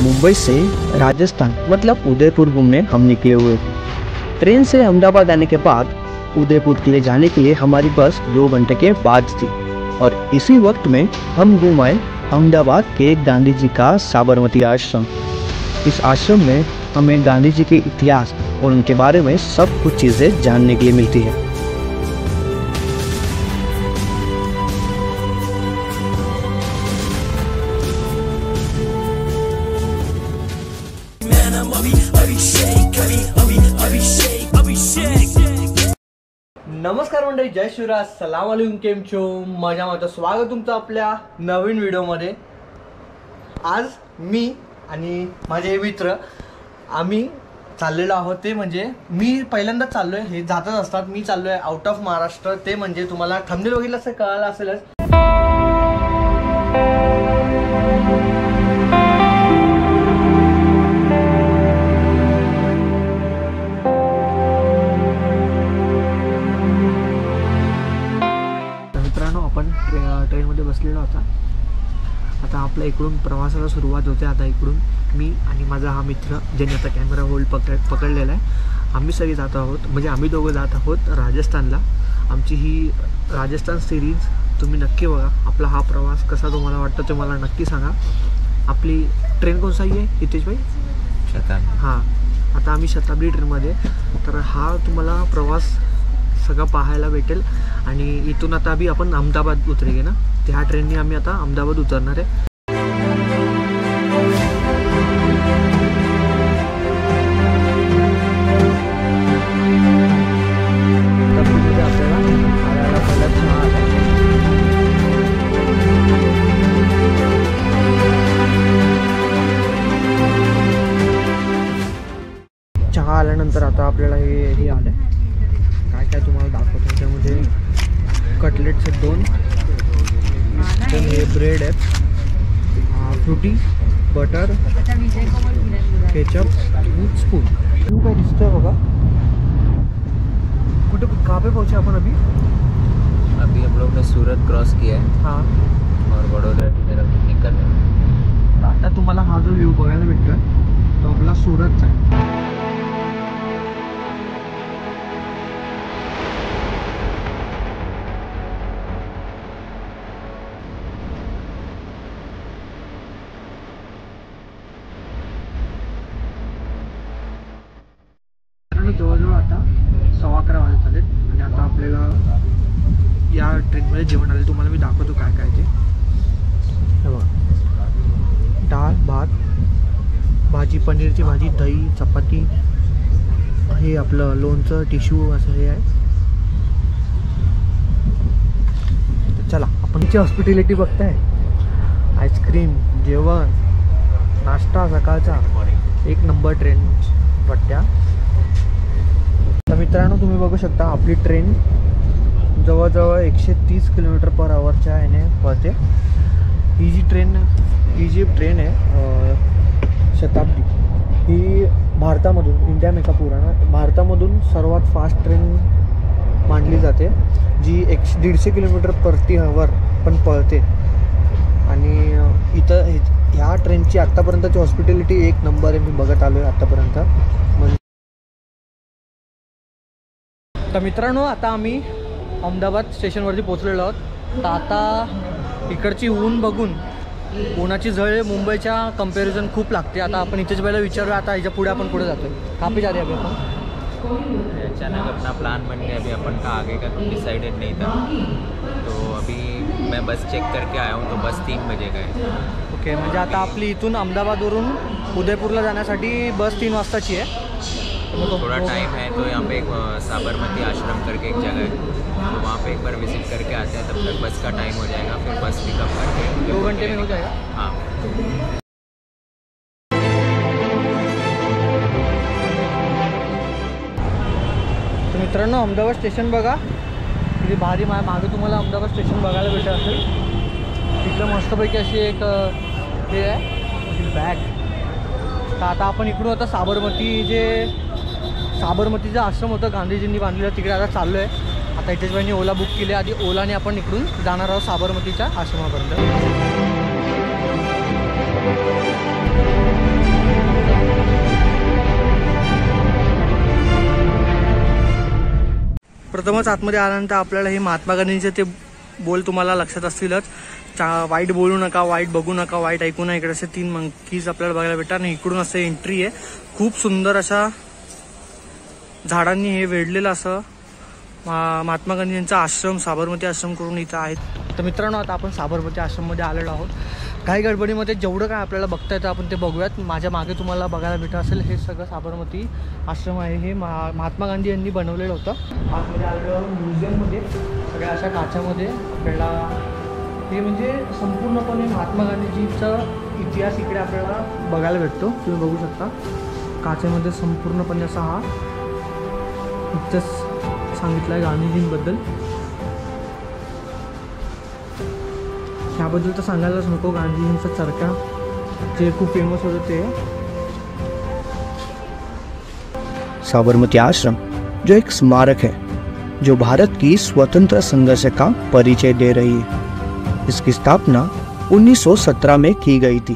मुंबई से राजस्थान मतलब उदयपुर घूमने हम निकले हुए थे। ट्रेन से अहमदाबाद आने के बाद उदयपुर के लिए जाने के लिए हमारी बस 2 घंटे के बाद थी और इसी वक्त में हम घूम आए अहमदाबाद के गांधी जी का साबरमती आश्रम। इस आश्रम में हमें गांधी जी के इतिहास और उनके बारे में सब कुछ चीज़ें जानने के लिए मिलती है। नमस्कार मंडळी, जय शिवराज, सलाम अलैकुम, केम छो, मजामध्ये तर स्वागत तुमचं आपल्या नवीन व्हिडिओमध्ये। आज मी आणि माझे मित्र आम्ही चाललेलो आहोत, ते म्हणजे मी पहिल्यांदाच चाललोय, हे जातच असतात, मी चाललोय आउट ऑफ महाराष्ट्र। ते म्हणजे तुम्हाला थंबनेल बघितलं असेल, कळालं असेलच। ट्रेनमध्ये बसलेलो होता। आता आपल्या इकडून प्रवासाला सुरुवात होते। आता इकडून मी आणि माझा हा मित्र ज्याने आता कॅमेरा होल्ड पकडलेला आहे, आम्ही सगळे जात आहोत, म्हणजे आम्ही दोघं जात आहोत राजस्थानला। आमची ही राजस्थान सिरीज तुम्ही नक्की बघा। आपला हा प्रवास कसा तुम्हाला वाटतं ते मला नक्की सांगा। आपली ट्रेन कोणती आहे हितेश भाई? शताब्दी। हां, आता आम्ही शताब्दी ट्रेनमध्ये, तर हा तुम्हाला प्रवास सगळं पाहायला भेटेल। आणि इथून आता अभी आपण अहमदाबाद उतरेगे ना, त्या ट्रेनने आम्ही आता अहमदाबाद उतरणार आहे। चहा आल्यानंतर आता आपल्याला हे आलं काय काय तुम्हाला दाखवतो। त्यामध्ये कटलेट्स आहेत 2, हे ब्रेड आहेत, फ्रुटी, बटर, केचप, स्पून। क्यों काय दिसतंय बघा। कुठे कहाँ पे पहुंचे अपन अभी हम लोग ने सूरत क्रॉस किया है। हाँ, और बड़ौदा की तरफ निकल रहे हैं। आता तुम्हाला हा जो व्ह्यू बघायला भेटतोय तो आपला सूरतचा आहे। जवळजवळ आता 11:15 वाजत आले आणि आता आपल्याला या ट्रेनमध्ये जेवण आले। तुम्हाला मी दाखवतो काय काय ते। हे बघा, डाळ, भात, भाजी, पनीरची भाजी, दही, चपाती, हे आपलं लोणचं, टिश्यू, असं हे आहे। तर चला, आपण इथे हॉस्पिटॅलिटी बघताय, आईस्क्रीम, जेवण, नाश्ता सकाळचा, एक नंबर ट्रेन वाटत्या। तर मित्रांनो, तुम्ही बघू शकता आपली ट्रेन जवळजवळ 130 km/hच्या याने पळते। ही जी ट्रेन आहे शताब्दी, ही भारतामधून, इंडिया में का पूरा भारतामधून सर्वात फास्ट ट्रेन मानली जाते, जी 150 km/h पण पळते। आणि इथं ह्या ट्रेनची आत्तापर्यंतची हॉस्पिटॅलिटी एक नंबर आहे, मी बघत आलो आहे आत्तापर्यंत। तर मित्रांनो, आता आम्ही अहमदाबाद स्टेशनवरती पोहोचलेलो आहोत। तर आता इकडची ऊन बघून, उन्हाची झळ मुंबईच्या कंपॅरिझन खूप लागते। आता आपण इथेच पहिला विचारूया, आता ह्याच्या पुढे आपण पुढे जातोय। कहाँ पे जा रहे हैं अभी अपन? अचानक अपना प्लान बन गया, अभी अपन का आगे का कुछ डिसाइडेड नहीं था, तो अभी मैं बस चेक करके आया हूँ, तो बस 3 बजे का है। ओके, म्हणजे आता आपली इथून अहमदाबादवरून उदयपूरला जाण्यासाठी बस 3 वाजताची आहे। थोड़ा टाइम है, तो यहाँ पे एक साबरमती आश्रम करके एक जगह है, तो वहाँ पे एक बार विजिट करके आते हैं। तब तक बस का टाइम हो जाएगा, फिर बस पिकअप करके 2 घंटे में हो जाएगा। हाँ। तर मित्रांनो, अहमदाबाद स्टेशन बघा किती भारी। मागे तुम्हाला अहमदाबाद स्टेशन बघायला भेटत असेल। तिकडं मस्तपैकी अशी एक हे आहे बॅग। तर आता आपण इकडून आता साबरमतीचा आश्रम होतं गांधीजींनी बांधलेलं, तिकडे आता चाललो आहे। आता हितेश भाईंनी ओला बुक केली, आधी ओलाने आपण इकडून जाणार आहोत साबरमतीच्या आश्रमापर्यंत। प्रथमच आतमध्ये आल्यानंतर आपल्याला हे महात्मा गांधींचे ते बोल तुम्हाला लक्षात असतीलच, वाईट बोलू नका, वाईट बघू नका, वाईट ऐकू नका. इकडे असे 3 मंकीज आपल्याला बघायला भेटतात आणि इकडून असं एंट्री आहे. खूप सुंदर अशा झाडांनी हे वेढलेलं असं महात्मा गांधी यांचा आश्रम, साबरमती आश्रम करून इथं आहेत. तर मित्रांनो, आता आपण साबरमती आश्रममध्ये आलेलो आहोत. काही गडबडीमध्ये जेवढं काय आपल्याला बघता येतं आपण ते बघूयात. माझ्या मागे तुम्हाला बघायला भेटत असेल हे सगळं साबरमती आश्रम आहे. हे महात्मा गांधी यांनी बनवलेलं होतं. आतमध्ये आलेलो म्युझियममध्ये सगळ्या अशा काचामध्ये आपल्याला हे म्हणजे संपूर्णपणे महात्मा गांधीजीचा इतिहास इकडे आपल्याला बघायला भेटतो. तुम्ही बघू शकता काचेमध्ये संपूर्णपणे असा हा इतिहास सांगितलं आहे गांधीजींबद्दल. ह्याबद्दल तर सांगायलाच नको. गांधीजींचा चरखा जे खूप फेमस होतं ते. साबरमती आश्रम जो एक स्मारक है जो भारत की स्वतंत्र संघर्ष का परिचय दे रही है. इसकी स्थापना 1917 में की गई थी.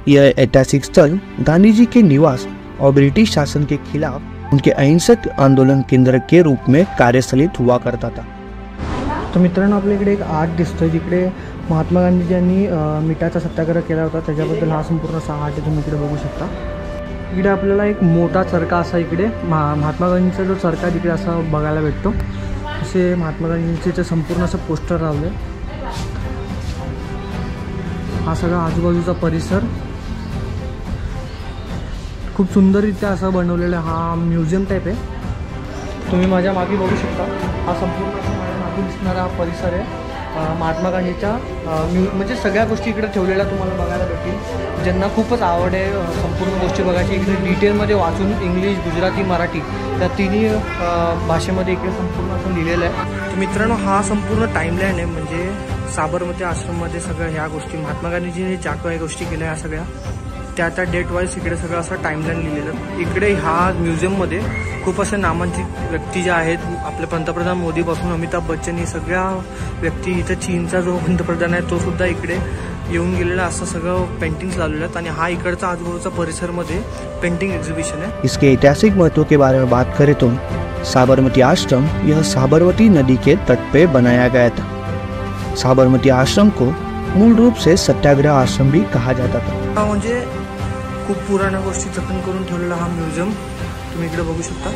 यह ऐतिहासिक स्थल गांधी जी के निवास और ब्रिटिश शासन के खिलाफ उनके अहिंसक आंदोलन केंद्र के रूप में कार्यस्थलित हुआ करता था. तर मित्रांनो, आपल्या इकडे एक आर्ट दिसतोय जिकडे महात्मा गांधीजींनी मिठाचा सत्याग्रह केला होता त्याच्याबद्दल हा संपूर्ण असा आर्ट तुम्ही इकडे बघू शकता. इकडे आपल्याला एक मोठा चरखा असा इकडे महात्मा गांधींचा जो चरखा तिकडे असा बघायला भेटतो. असे महात्मा गांधींचे ते संपूर्ण असं पोस्टर लावले. हा सगळा आजूबाजूचा परिसर खूप सुंदररित्या असा बनवलेला हा म्युझियम टाईप आहे. तुम्ही माझ्या मागे बघू शकता. हा संपूर्ण माझ्या मागे दिसणारा हा परिसर आहे. महात्मा गांधीच्या म्हणजे सगळ्या गोष्टी इकडे ठेवलेल्या तुम्हाला बघायला भेटतील. ज्यांना खूपच आवड आहे संपूर्ण गोष्टी बघायची, इकडे डिटेलमध्ये वाचून इंग्लिश, गुजराती, मराठी या तिन्ही भाषेमध्ये इकडे संपूर्ण असं लिहिलेलं आहे. तर मित्रांनो, हा संपूर्ण टाईमलाईन आहे. म्हणजे साबरमती आश्रममध्ये सगळ्या ह्या गोष्टी महात्मा गांधीजींनी ज्या काही गोष्टी केल्या ह्या सगळ्या त्या डेट वाईज इकडे सगळं असं टाईमलाईन लिहिलेलं. इकडे ह्या म्युझियममध्ये खूप असे नामांकित व्यक्ती ज्या आहेत, आपले पंतप्रधान मोदीपासून अमिताभ बच्चन, ही सगळ्या व्यक्ती, इथं चीनचा जो पंतप्रधान आहे तो सुद्धा इकडे येऊन गेलेला असं सगळं पेंटिंग्स लावलेलं आहेत. आणि हा इकडचा आजूबाजूचा परिसरमध्ये पेंटिंग एग्जीबिशन है. इसके ऐतिहासिक महत्व के बारे में बात करें तो साबरमती आश्रम यह साबरमती नदी के तट पे बनाया गया था. साबरमती आश्रम को मूल रूप से सत्याग्रह आश्रम भी कहा जाता था. म्हणजे खूप पुराण्या गोष्टी जतन करून ठेवलेला हा म्युझियम तुम्ही इकडे बघू शकता.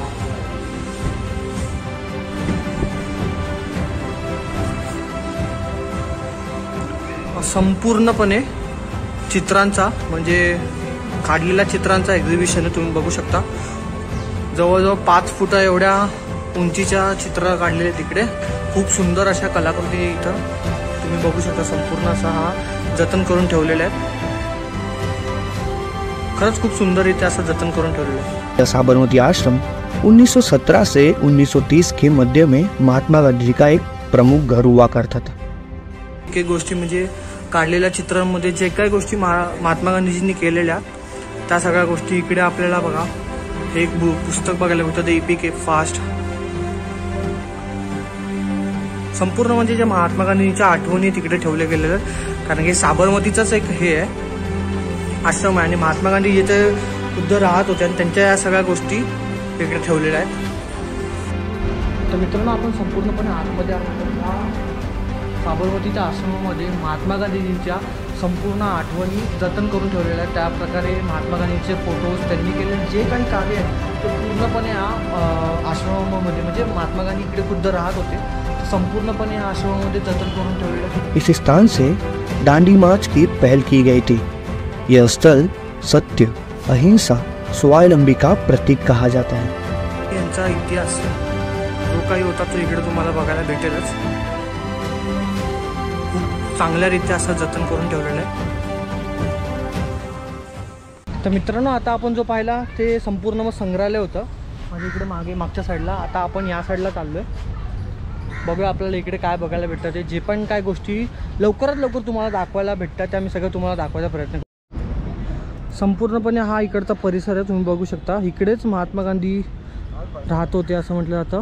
संपूर्णपणे चित्रांचा म्हणजे काढलेल्या चित्रांचा एक्झिबिशन आहे. तुम्ही बघू शकता जवळजवळ 5 फूट एवढ्या उंचीच्या चित्र काढलेले तिकडे. खूप सुंदर अशा कलाकृती इथं तुम्ही बघू शकता. संपूर्ण असा हा जतन करून ठेवलेला आहे. खरंच खूप सुंदररित्या असं जतन करून ठेवलेलं आहे. साबरमती आश्रम 1917 से 1930 के मध्य में महात्मा गांधी जी का एक प्रमुख घर हुआ करता था. काही गोष्टी म्हणजे काढलेल्या चित्रांमध्ये जे काही गोष्टी महात्मा गांधीजींनी केलेल्या त्या सगळ्या गोष्टी इकडे आपल्याला बघा. हे एक पुस्तक बघायला भेटतं, द इपिक फास्ट. संपूर्ण म्हणजे जे महात्मा गांधींच्या आठवणी तिकडे ठेवल्या गेलेल्या आहेत. कारण की साबरमतीचाच एक हे आहे आश्रम आहे आणि महात्मा गांधी इथे खुद्द राहत होते आणि त्यांच्या या सगळ्या गोष्टी इकडे ठेवलेल्या आहेत. तर मित्रांनो, आपण संपूर्णपणे आतमध्ये साबरमतीच्या आश्रमामध्ये महात्मा गांधीजींच्या संपूर्ण आठवणी जतन करून ठेवलेल्या आहेत. त्याप्रकारे महात्मा गांधींचे फोटोज, त्यांनी केलेले जे काही कार्य आहे ते पूर्णपणे या आश्रमामध्ये म्हणजे महात्मा गांधी इकडे खुद्द राहत होते संपूर्णपणे या आश्रमामध्ये जतन करून ठेवलेलं आहे. इस स्थान से दांडी मार्च की पहल की गई थी. यह स्थल सत्य, अहिंसा, स्वावलंबी का प्रतीक कहा जाता है. यांचा इतिहास जो काही होता तो इकडे तुम्हाला बघायला भेटेलच. खूप चांगल्यारीत्या असं जतन करून ठेवलेलं आहे. तर मित्रांनो, आता आपण जो पाहिला ते संपूर्ण मग संग्रहालय होतं माझ्या इकडे मागे मागच्या साईडला. आता आपण या साईडला चाललोय. बघूया आपल्याला इकडे काय बघायला भेटतं. ते जे पण काय गोष्टी लवकरात लवकर तुम्हाला दाखवायला भेटतात त्या मी सगळं तुम्हाला दाखवायचा प्रयत्न करतो. संपूर्णपणे हा इकडचा परिसर आहे. तुम्ही बघू शकता इकडेच महात्मा गांधी राहत होते असं म्हटलं जातं.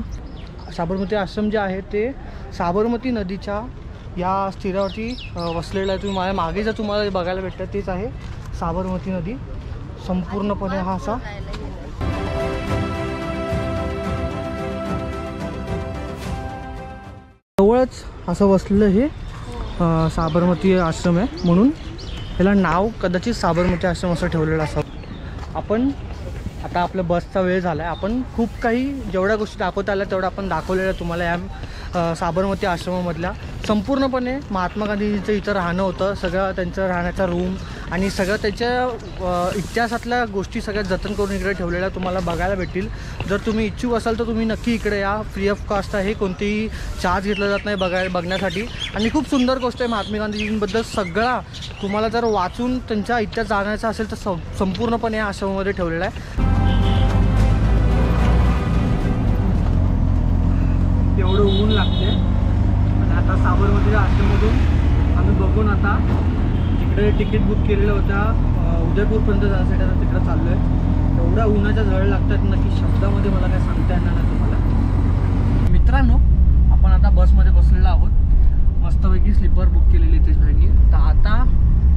साबरमती आश्रम जे आहे ते साबरमती नदीच्या या स्थिरावरती वसलेलं आहे. तुम्ही माझ्या मागे जर तुम्हाला बघायला भेटतं तेच आहे साबरमती नदी. संपूर्णपणे हा असा जवळच असं वसलेलं हे साबरमती आश्रम आहे, म्हणून ह्याला नाव कदाचित साबरमती आश्रम असं ठेवलेलं असावं. आपण आता आपल्या बसचा वेळ झाला आहे. आपण खूप काही जेवढ्या गोष्टी दाखवता आल्या तेवढ्या आपण दाखवलेल्या तुम्हाला या साबरमती आश्रमामधल्या. संपूर्णपणे महात्मा गांधींचं इथं राहणं होतं, सगळं त्यांचं राहण्याचा रूम आणि सगळं त्याच्या इतिहासातल्या गोष्टी सगळ्यात जतन करून इकडे ठेवलेल्या तुम्हाला बघायला भेटतील. जर तुम्ही इच्छुक असाल तर तुम्ही नक्की इकडे या. फ्री ऑफ कास्ट आहे, कोणतेही चार्ज घेतला जात नाही बघण्यासाठी. आणि खूप सुंदर गोष्ट आहे, महात्मा गांधीजींबद्दल सगळा तुम्हाला जर वाचून त्यांचा इतिहास जाणायचा असेल तर संपूर्णपणे या आश्रमामध्ये ठेवलेला आहे. एवढं ऊन लागते आणि आता साबरमती आश्रममधून आम्ही बघून आता तिकडे तिकीट बुक केलेलं होत्या उदयपूरपर्यंत जाण्यासाठी आता तिकडं चाललो आहे. एवढ्या उन्हाच्या झळ लागतात नक्की शब्दामध्ये मला काय सांगता येणार नाही तुम्हाला. मित्रांनो, आपण आता बसमध्ये बसलेलो आहोत. मस्तपैकी स्लीपर बुक केलेली तेच भाईंनी. तर आता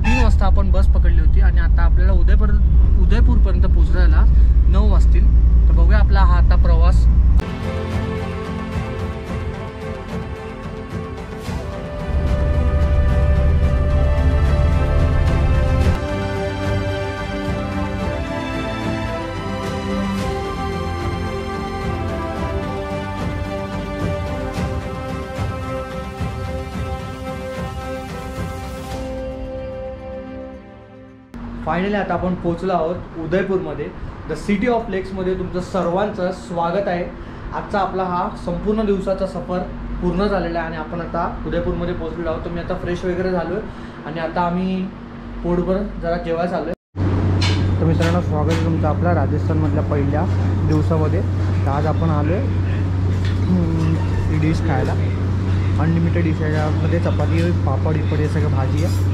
3 वाजता आपण बस पकडली होती आणि आता आपल्याला उदयपूरपर्यंत पोहोचायला 9 वाजतील. तर बघूया आपला हा आता प्रवास. फायनली आता आपण पोहोचलो आहोत उदयपूरमध्ये. द सिटी ऑफ लेक्समध्ये तुमचं सर्वांचं स्वागत आहे. आजचा आपला हा संपूर्ण दिवसाचा सफर पूर्ण झालेला आहे आणि आपण आता उदयपूरमध्ये पोहोचलेलो आहोत. तर मी आता फ्रेश वगैरे झालो आहे आणि आता आम्ही पोटभर जरा जेवायला चाललो आहे. तर मित्रांनो, स्वागत आहे तुमचं आपल्या राजस्थानमधल्या पहिल्या दिवसामध्ये. तर आज आपण आलो आहे डिश खायला. अनलिमिटेड डिश आहे, यामध्ये चपाती, पापड इपड हे सगळं भाजी आहे.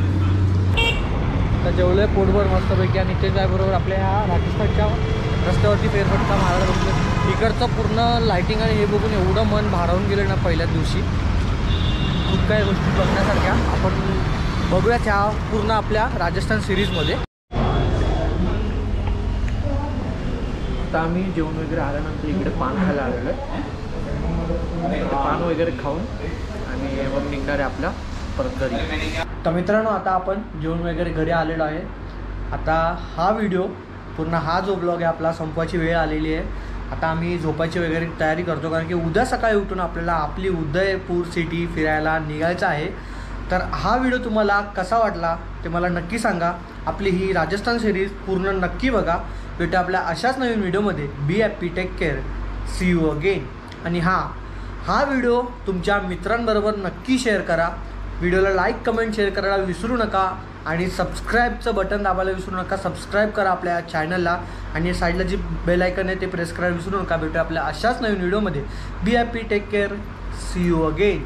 तर जेवलं आहे पोटभर मस्तपैकी आणि ते जायबरोबर आपल्या ह्या राजस्थानच्या रस्त्यावरती फेरफटका मारायला बघतो. इकडचं पूर्ण लाईटिंग आणि हे बघून एवढं मन भारावून गेलं ना पहिल्याच दिवशी. खूप काही गोष्टी बघण्यासारख्या आपण बघूयात ह्या पूर्ण आपल्या राजस्थान सिरीजमध्ये. आता आम्ही जेवण वगैरे आल्यानंतर इकडे पान खायला आलेलो आहे. पान वगैरे खाऊन आणि मग निघणार आहे आपल्या परत घरी. तर मित्रांनो, आता आपण जेवण वगैरे घरी आलेलो आहे. आता हा व्हिडिओ पूर्ण हा जो ब्लॉग आहे आपला संपवायची वेळ आलेली आहे. आता आम्ही झोपायची वगैरे तयारी करतो, कारण की उद्या सकाळी उठून आपल्याला आपली उदयपूर सिटी फिरायला निघायचं आहे. तर हा व्हिडिओ तुम्हाला कसा वाटला ते मला नक्की सांगा. आपली ही राजस्थान सिरीज पूर्ण नक्की बघा. भेटू आपल्या अशाच नवीन व्हिडिओमध्ये. Be happy, take care, see you again. आणि हा व्हिडिओ तुमच्या मित्रांबरोबर नक्की शेअर करा. व्हिडिओला लाईक, कमेंट, शेअर करायला विसरू नका आणि सबस्क्राईबचं बटन दाबायला विसरू नका. सबस्क्राईब करा आपल्या चॅनलला आणि साईडला जी बेल आयकन आहे ते प्रेस करायला विसरू नका. भेटू आपल्या अशाच नवीन व्हिडिओमध्ये. Be happy, take care, see you again.